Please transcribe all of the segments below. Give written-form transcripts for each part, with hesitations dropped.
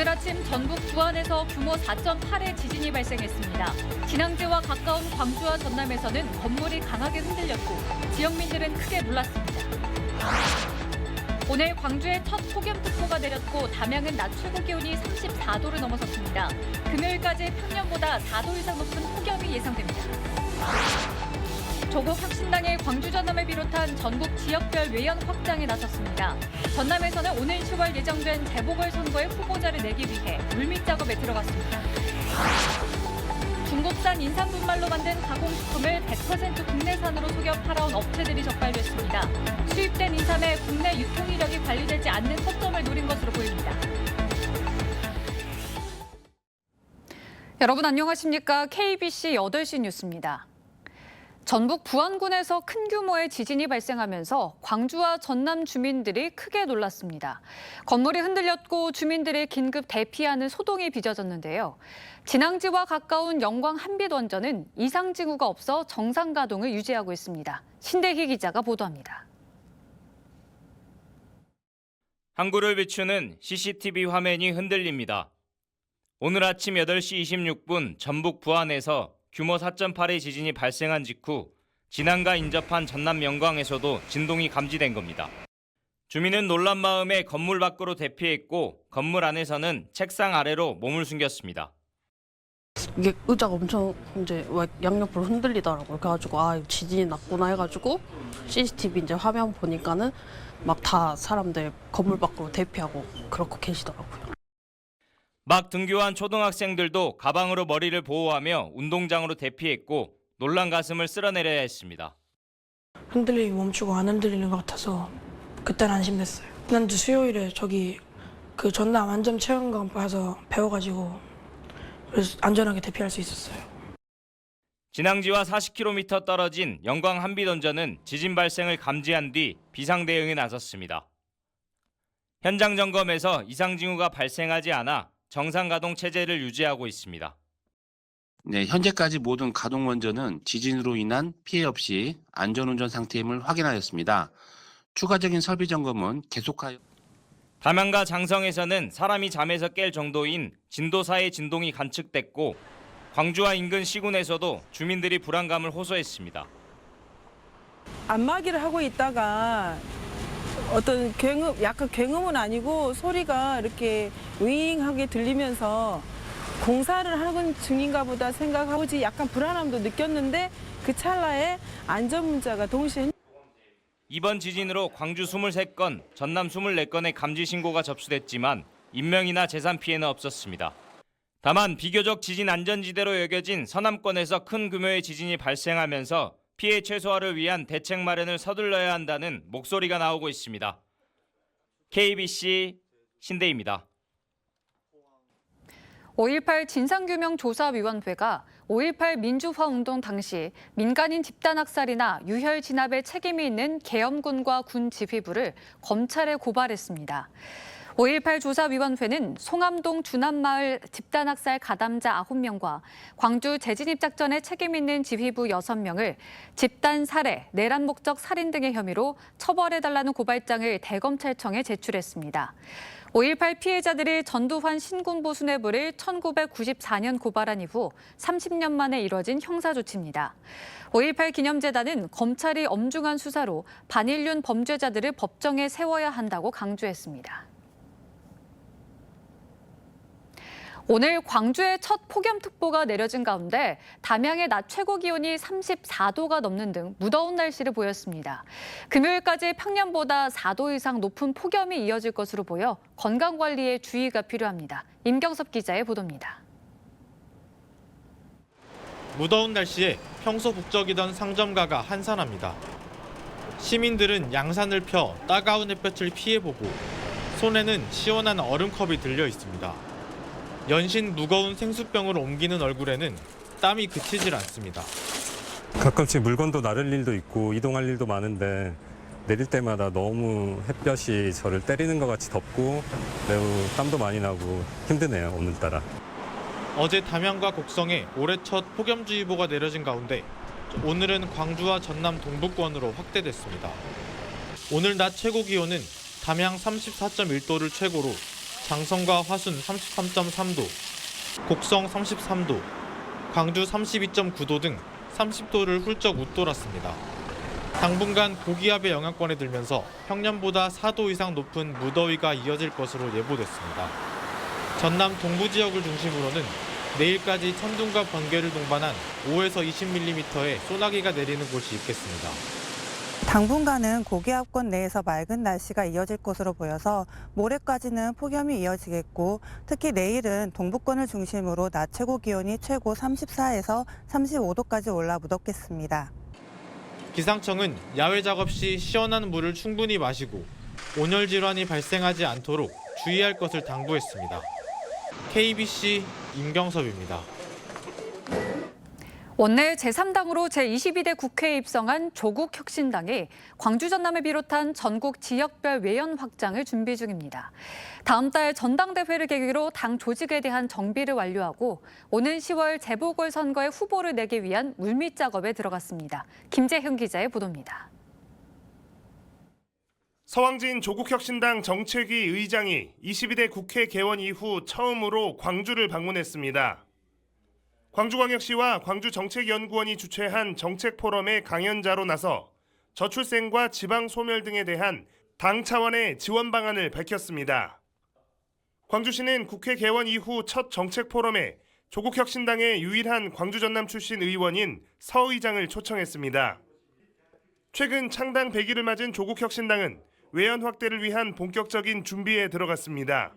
오늘 아침 전북 부안에서 규모 4.8의 지진이 발생했습니다. 진앙지와 가까운 광주와 전남에서는 건물이 강하게 흔들렸고 지역민들은 크게 놀랐습니다. 오늘 광주에 첫 폭염특보가 내렸고 담양은 낮 최고 기온이 34도를 넘어섰습니다. 금요일까지 평년보다 4도 이상 높은 폭염이 예상됩니다. 조국 혁신당의 광주 전남을 비롯한 전국 지역별 외연 확장에 나섰습니다. 전남에서는 오늘 10월 예정된 재보궐선거의 후보자를 내기 위해 물밑 작업에 들어갔습니다. 중국산 인삼분말로 만든 가공식품을 100% 국내산으로 속여 팔아온 업체들이 적발됐습니다. 수입된 인삼의 국내 유통 이력이 관리되지 않는 허점을 노린 것으로 보입니다. 여러분 안녕하십니까? KBC 8시 뉴스입니다. 전북 부안군에서 큰 규모의 지진이 발생하면서 광주와 전남 주민들이 크게 놀랐습니다. 건물이 흔들렸고 주민들이 긴급 대피하는 소동이 빚어졌는데요. 진앙지와 가까운 영광 한빛원전은 이상 징후가 없어 정상 가동을 유지하고 있습니다. 신대희 기자가 보도합니다. 항구를 비추는 CCTV 화면이 흔들립니다. 오늘 아침 8시 26분 전북 부안에서 규모 4.8의 지진이 발생한 직후 진앙과 인접한 전남 영광에서도 진동이 감지된 겁니다. 주민은 놀란 마음에 건물 밖으로 대피했고 건물 안에서는 책상 아래로 몸을 숨겼습니다. 이게 의자가 엄청 이제 양옆으로 흔들리더라고요. 그래가지고 지진이 났구나 해가지고 CCTV 이제 화면 보니까는 막 다 사람들 건물 밖으로 대피하고 그렇게 계시더라고요. 막 등교한 초등학생들도 가방으로 머리를 보호하며 운동장으로 대피했고 놀란 가슴을 쓸어내려야 했습니다. 흔들림이 멈추고 안 흔들리는 것 같아서 그때는 안심됐어요. 지난주 수요일에 저기 그 전남 안전 체험관 가서 배워가지고 그래서 안전하게 대피할 수 있었어요. 진앙지와 40km 떨어진 영광 한빛원전은 지진 발생을 감지한 뒤 비상 대응에 나섰습니다. 현장 점검에서 이상 징후가 발생하지 않아 정상 가동 체제를 유지하고 있습니다. 네, 현재까지 모든 가동 원전은 지진으로 인한 피해 없이 안전운전 상태임을 확인하였습니다. 추가적인 설비 점검은 계속하여 담양과 장성에서는 사람이 잠에서 깰 정도인 진도 4의 진동이 관측됐고 광주와 인근 시군에서도 주민들이 불안감을 호소했습니다. 안마기를 하고 있다가 어떤 약간 굉음은 아니고 소리가 이렇게 윙하게 들리면서 공사를 하는 중인가 보다 생각하고 약간 불안함도 느꼈는데 그 찰나에 안전 문자가 동시에 이번 지진으로 광주 23건, 전남 24건의 감지 신고가 접수됐지만 인명이나 재산 피해는 없었습니다. 다만 비교적 지진 안전지대로 여겨진 서남권에서 큰 규모의 지진이 발생하면서 피해 최소화를 위한 대책 마련을 서둘러야 한다는 목소리가 나오고 있습니다. KBC 신대희입니다. 5.18 진상규명조사위원회가 5.18 민주화운동 당시 민간인 집단학살이나 유혈 진압에 책임이 있는 계엄군과 군 지휘부를 검찰에 고발했습니다. 5.18 조사위원회는 송암동 주남마을 집단학살 가담자 9명과 광주 재진입작전에 책임 있는 지휘부 6명을 집단 살해, 내란 목적 살인 등의 혐의로 처벌해달라는 고발장을 대검찰청에 제출했습니다. 5.18 피해자들이 전두환 신군부 수뇌부를 1994년 고발한 이후 30년 만에 이뤄진 형사조치입니다. 5.18 기념재단은 검찰이 엄중한 수사로 반인륜 범죄자들을 법정에 세워야 한다고 강조했습니다. 오늘 광주에 첫 폭염특보가 내려진 가운데 담양의 낮 최고 기온이 34도가 넘는 등 무더운 날씨를 보였습니다. 금요일까지 평년보다 4도 이상 높은 폭염이 이어질 것으로 보여 건강관리에 주의가 필요합니다. 임경섭 기자의 보도입니다. 무더운 날씨에 평소 북적이던 상점가가 한산합니다. 시민들은 양산을 펴 따가운 햇볕을 피해보고 손에는 시원한 얼음컵이 들려 있습니다. 연신 무거운 생수병을 옮기는 얼굴에는 땀이 그치질 않습니다. 가끔씩 물건도 나를 일도 있고 이동할 일도 많은데 내릴 때마다 너무 햇볕이 저를 때리는 것 같이 덥고 매우 땀도 많이 나고 힘드네요, 오늘따라. 어제 담양과 곡성에 올해 첫 폭염주의보가 내려진 가운데 오늘은 광주와 전남 동부권으로 확대됐습니다. 오늘 낮 최고 기온은 담양 34.1도를 최고로 장성과 화순 33.3도, 곡성 33도, 광주 32.9도 등 30도를 훌쩍 웃돌았습니다. 당분간 고기압의 영향권에 들면서 평년보다 4도 이상 높은 무더위가 이어질 것으로 예보됐습니다. 전남 동부 지역을 중심으로는 내일까지 천둥과 번개를 동반한 5에서 20mm의 소나기가 내리는 곳이 있겠습니다. 당분간은 고기압권 내에서 맑은 날씨가 이어질 것으로 보여서 모레까지는 폭염이 이어지겠고 특히 내일은 동부권을 중심으로 낮 최고 기온이 최고 34에서 35도까지 올라 무덥겠습니다. 기상청은 야외 작업 시 시원한 물을 충분히 마시고 온열 질환이 발생하지 않도록 주의할 것을 당부했습니다. KBC 임경섭입니다. 원내 제3당으로 제22대 국회에 입성한 조국혁신당이 광주 전남을 비롯한 전국 지역별 외연 확장을 준비 중입니다. 다음 달 전당대회를 계기로 당 조직에 대한 정비를 완료하고 오는 10월 재보궐선거에 후보를 내기 위한 물밑 작업에 들어갔습니다. 김재형 기자의 보도입니다. 서왕진 조국혁신당 정책위 의장이 22대 국회 개원 이후 처음으로 광주를 방문했습니다. 광주광역시와 광주정책연구원이 주최한 정책포럼의 강연자로 나서 저출생과 지방소멸 등에 대한 당 차원의 지원 방안을 밝혔습니다. 광주시는 국회 개원 이후 첫 정책포럼에 조국혁신당의 유일한 광주 전남 출신 의원인 서 의장을 초청했습니다. 최근 창당 100일을 맞은 조국혁신당은 외연 확대를 위한 본격적인 준비에 들어갔습니다.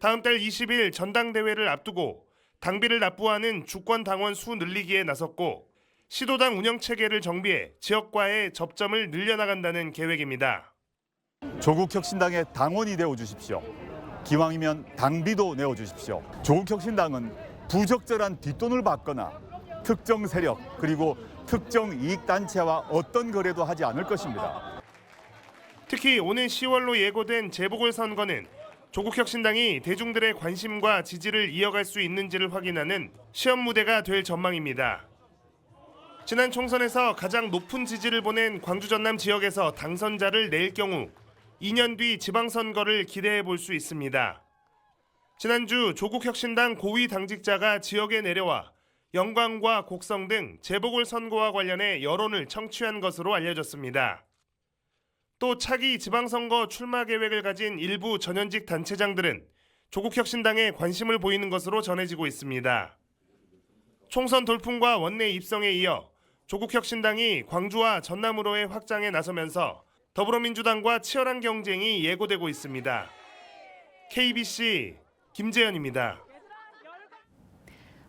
다음 달 20일 전당대회를 앞두고 당비를 납부하는 주권당원 수 늘리기에 나섰고 시도당 운영체계를 정비해 지역과의 접점을 늘려나간다는 계획입니다. 조국혁신당의 당원이 되어주십시오. 기왕이면 당비도 내어주십시오. 조국혁신당은 부적절한 뒷돈을 받거나 특정 세력 그리고 특정 이익단체와 어떤 거래도 하지 않을 것입니다. 특히 오는 10월로 예고된 재보궐선거는 조국혁신당이 대중들의 관심과 지지를 이어갈 수 있는지를 확인하는 시험 무대가 될 전망입니다. 지난 총선에서 가장 높은 지지를 보낸 광주 전남 지역에서 당선자를 낼 경우 2년 뒤 지방선거를 기대해 볼 수 있습니다. 지난주 조국혁신당 고위 당직자가 지역에 내려와 영광과 곡성 등 재보궐선거와 관련해 여론을 청취한 것으로 알려졌습니다. 또 차기 지방선거 출마 계획을 가진 일부 전현직 단체장들은 조국혁신당에 관심을 보이는 것으로 전해지고 있습니다. 총선 돌풍과 원내 입성에 이어 조국혁신당이 광주와 전남으로의 확장에 나서면서 더불어민주당과 치열한 경쟁이 예고되고 있습니다. KBC 김재현입니다.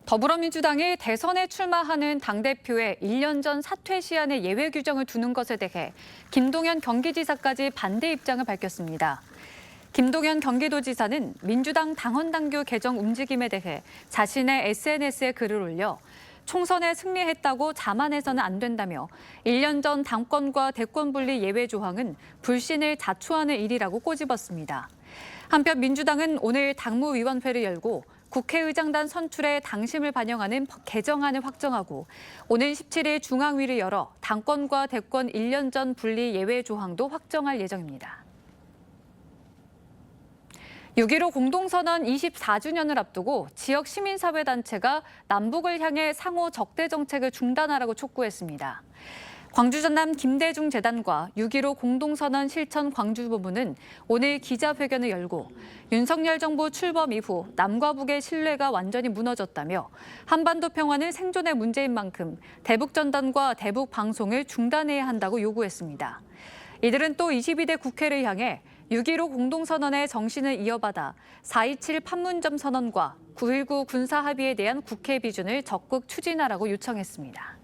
더불어민주당이 대선에 출마하는 당대표의 1년 전 사퇴 시한의 예외 규정을 두는 것에 대해 김동연 경기지사까지 반대 입장을 밝혔습니다. 김동연 경기도지사는 민주당 당헌당규 개정 움직임에 대해 자신의 SNS에 글을 올려 총선에 승리했다고 자만해서는 안 된다며 1년 전 당권과 대권 분리 예외 조항은 불신을 자초하는 일이라고 꼬집었습니다. 한편 민주당은 오늘 당무위원회를 열고 국회의장단 선출에 당심을 반영하는 개정안을 확정하고 오는 17일 중앙위를 열어 당권과 대권 1년 전 분리 예외 조항도 확정할 예정입니다. 6.15 공동선언 24주년을 앞두고 지역 시민사회단체가 남북을 향해 상호 적대 정책을 중단하라고 촉구했습니다. 광주 전남 김대중 재단과 6.15 공동선언 실천 광주본부는 오늘 기자회견을 열고 윤석열 정부 출범 이후 남과 북의 신뢰가 완전히 무너졌다며 한반도 평화는 생존의 문제인 만큼 대북전단과 대북방송을 중단해야 한다고 요구했습니다. 이들은 또 22대 국회를 향해 6.15 공동선언의 정신을 이어받아 4.27 판문점 선언과 9.19 군사합의에 대한 국회 비준을 적극 추진하라고 요청했습니다.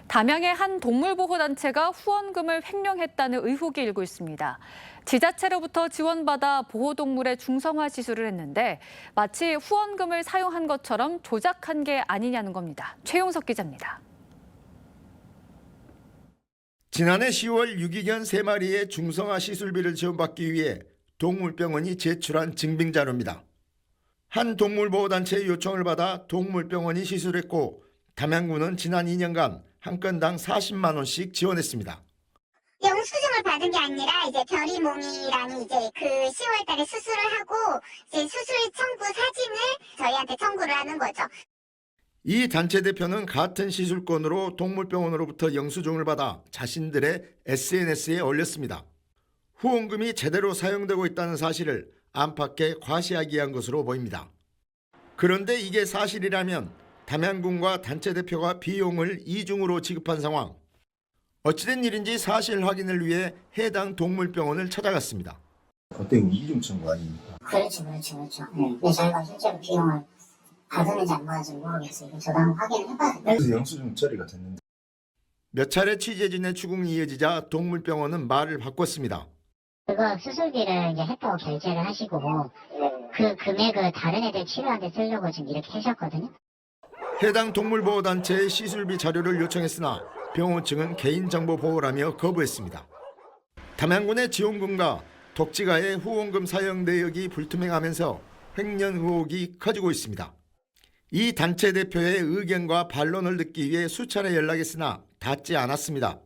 담양의 한 동물보호단체가 후원금을 횡령했다는 의혹이 일고 있습니다. 지자체로부터 지원받아 보호동물의 중성화 시술을 했는데 마치 후원금을 사용한 것처럼 조작한 게 아니냐는 겁니다. 최용석 기자입니다. 지난해 10월 유기견 3마리의 중성화 시술비를 지원받기 위해 동물병원이 제출한 증빙자료입니다. 한 동물보호단체의 요청을 받아 동물병원이 시술했고 담양군은 지난 2년간 한 건당 40만 원씩 지원했습니다. 영수증을 받은 게 아니라 이제 별이몽이라는 이제 그 10월 달에 수술을 하고 이제 수술 청구 사진을 저희한테 청구를 하는 거죠. 이 단체 대표는 같은 시술권으로 동물병원으로부터 영수증을 받아 자신들의 SNS에 올렸습니다. 후원금이 제대로 사용되고 있다는 사실을 안팎에 과시하기한 것으로 보입니다. 그런데 이게 사실이라면 담양군과 단체 대표가 비용을 이중으로 지급한 상황. 어찌된 일인지 사실 확인을 위해 해당 동물병원을 찾아갔습니다. 어떤 이중 청구 아닙니까? 그렇죠. 근데 저희가 실제로 비용을 받았는지 안 받았는지 모르겠어요. 저도 한번 확인을 해봐야 돼요. 그래서 영수증 처리가 됐는데. 몇 차례 취재진의 추궁이 이어지자 동물병원은 말을 바꿨습니다. 그거 수술비를 이제 했다고 결제를 하시고 그 금액을 다른 애들 치료하는데 쓰려고 지금 이렇게 하셨거든요. 해당 동물보호단체에 시술비 자료를 요청했으나 병원 측은 개인정보 보호라며 거부했습니다. 담양군의 지원금과 독지가의 후원금 사용 내역이 불투명하면서 횡령 의혹이 커지고 있습니다. 이 단체 대표의 의견과 반론을 듣기 위해 수차례 연락했으나 닿지 않았습니다.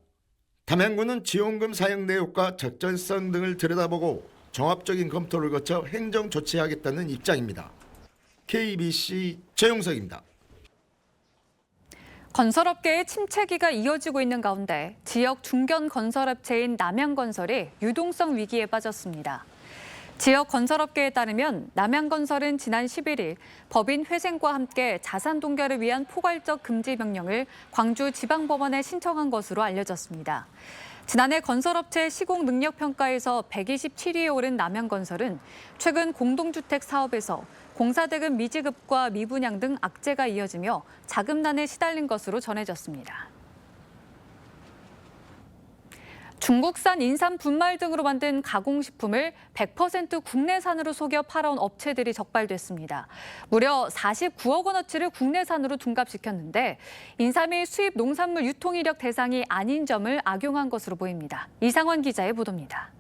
담양군은 지원금 사용 내역과 적절성 등을 들여다보고 종합적인 검토를 거쳐 행정 조치하겠다는 입장입니다. KBC 최용석입니다. 건설업계의 침체기가 이어지고 있는 가운데 지역 중견 건설업체인 남양건설이 유동성 위기에 빠졌습니다. 지역 건설업계에 따르면 남양건설은 지난 11일 법인 회생과 함께 자산 동결을 위한 포괄적 금지 명령을 광주지방법원에 신청한 것으로 알려졌습니다. 지난해 건설업체 시공 능력 평가에서 127위에 오른 남양건설은 최근 공동주택 사업에서 공사대금 미지급과 미분양 등 악재가 이어지며 자금난에 시달린 것으로 전해졌습니다. 중국산 인삼 분말 등으로 만든 가공식품을 100% 국내산으로 속여 팔아온 업체들이 적발됐습니다. 무려 49억 원어치를 국내산으로 둔갑시켰는데 인삼이 수입 농산물 유통 이력 대상이 아닌 점을 악용한 것으로 보입니다. 이상원 기자의 보도입니다.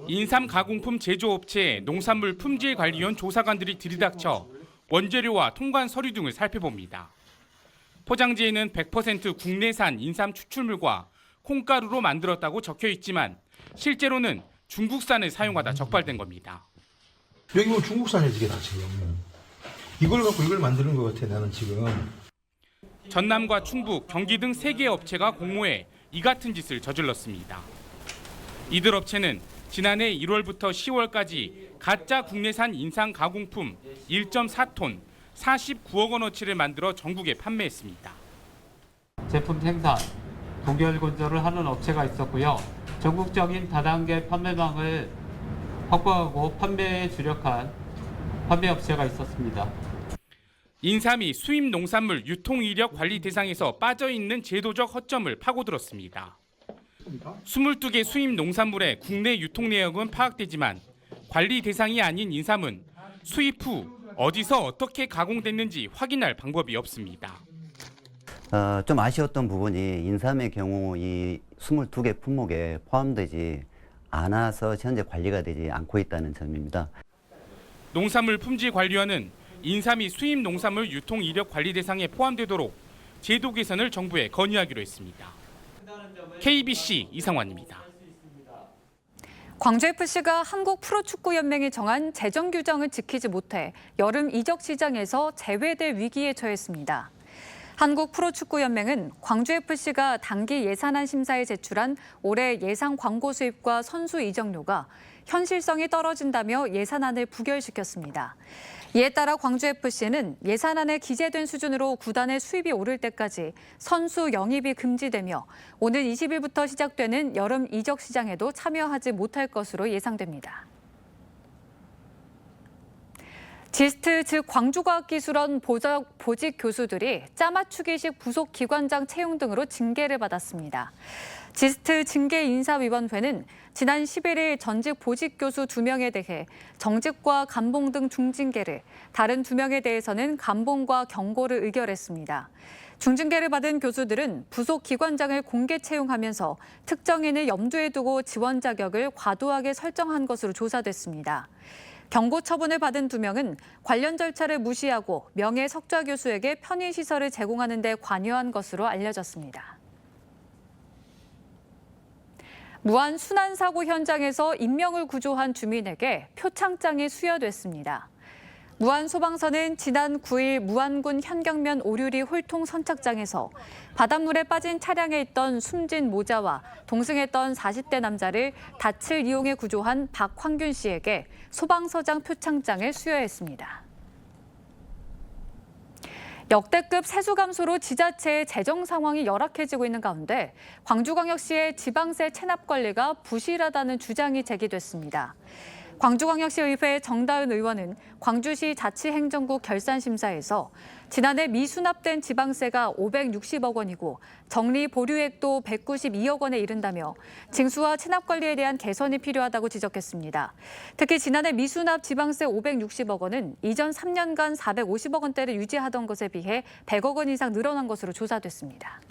인삼 가공품 제조업체 농산물 품질관리원 조사관들이 들이닥쳐 원재료와 통관 서류 등을 살펴봅니다. 포장지에는 100% 국내산 인삼 추출물과 콩가루로 만들었다고 적혀 있지만 실제로는 중국산을 사용하다 적발된 겁니다. 여기 뭐 중국산이지 이게 다 지금. 이걸 갖고 이걸 만드는 것 같아 나는 지금. 전남과 충북, 경기 등 3개 업체가 공모해 이 같은 짓을 저질렀습니다. 이들 업체는 지난해 1월부터 10월까지 가짜 국내산 인삼 가공품 1.4톤 49억 원어치를 만들어 전국에 판매했습니다. 제품 생산, 동결 건조를 하는 업체가 있었고요. 전국적인 다단계 판매망을 확보하고 판매에 주력한 판매업체가 있었습니다. 인삼이 수입 농산물 유통 이력 관리 대상에서 빠져있는 제도적 허점을 파고들었습니다. 22개 수입 농산물의 국내 유통 내역은 파악되지만 관리 대상이 아닌 인삼은 수입 후 어디서 어떻게 가공됐는지 확인할 방법이 없습니다. 좀 아쉬웠던 부분이 인삼의 경우 이 22개 품목에 포함되지 않아서 현재 관리가 되지 않고 있다는 점입니다. 농산물 품질관리원은 인삼이 수입 농산물 유통 이력 관리 대상에 포함되도록 제도 개선을 정부에 건의하기로 했습니다. KBC 이상환입니다. 광주FC가 한국프로축구연맹이 정한 재정 규정을 지키지 못해 여름 이적 시장에서 제외될 위기에 처했습니다. 한국프로축구연맹은 광주FC가 단기 예산안 심사에 제출한 올해 예상 광고 수입과 선수 이적료가 현실성이 떨어진다며 예산안을 부결시켰습니다. 이에 따라 광주FC는 예산안에 기재된 수준으로 구단의 수입이 오를 때까지 선수 영입이 금지되며 오늘 20일부터 시작되는 여름 이적 시장에도 참여하지 못할 것으로 예상됩니다. 지스트 즉 광주과학기술원 보직 교수들이 짜맞추기식 부속 기관장 채용 등으로 징계를 받았습니다. 지스트 징계인사위원회는 지난 11일 전직 보직 교수 2명에 대해 정직과 감봉 등 중징계를, 다른 2명에 대해서는 감봉과 경고를 의결했습니다. 중징계를 받은 교수들은 부속 기관장을 공개 채용하면서 특정인을 염두에 두고 지원 자격을 과도하게 설정한 것으로 조사됐습니다. 경고 처분을 받은 2명은 관련 절차를 무시하고 명예 석좌 교수에게 편의시설을 제공하는 데 관여한 것으로 알려졌습니다. 무안 순환 사고 현장에서 인명을 구조한 주민에게 표창장이 수여됐습니다. 무안 소방서는 지난 9일 무안군 현경면 오류리 홀통 선착장에서 바닷물에 빠진 차량에 있던 숨진 모자와 동승했던 40대 남자를 닻을 이용해 구조한 박황균 씨에게 소방서장 표창장을 수여했습니다. 역대급 세수 감소로 지자체의 재정 상황이 열악해지고 있는 가운데 광주광역시의 지방세 체납 관리가 부실하다는 주장이 제기됐습니다. 광주광역시 의회 정다은 의원은 광주시 자치행정국 결산심사에서 지난해 미수납된 지방세가 560억 원이고 정리 보류액도 192억 원에 이른다며 징수와 체납 관리에 대한 개선이 필요하다고 지적했습니다. 특히 지난해 미수납 지방세 560억 원은 이전 3년간 450억 원대를 유지하던 것에 비해 100억 원 이상 늘어난 것으로 조사됐습니다.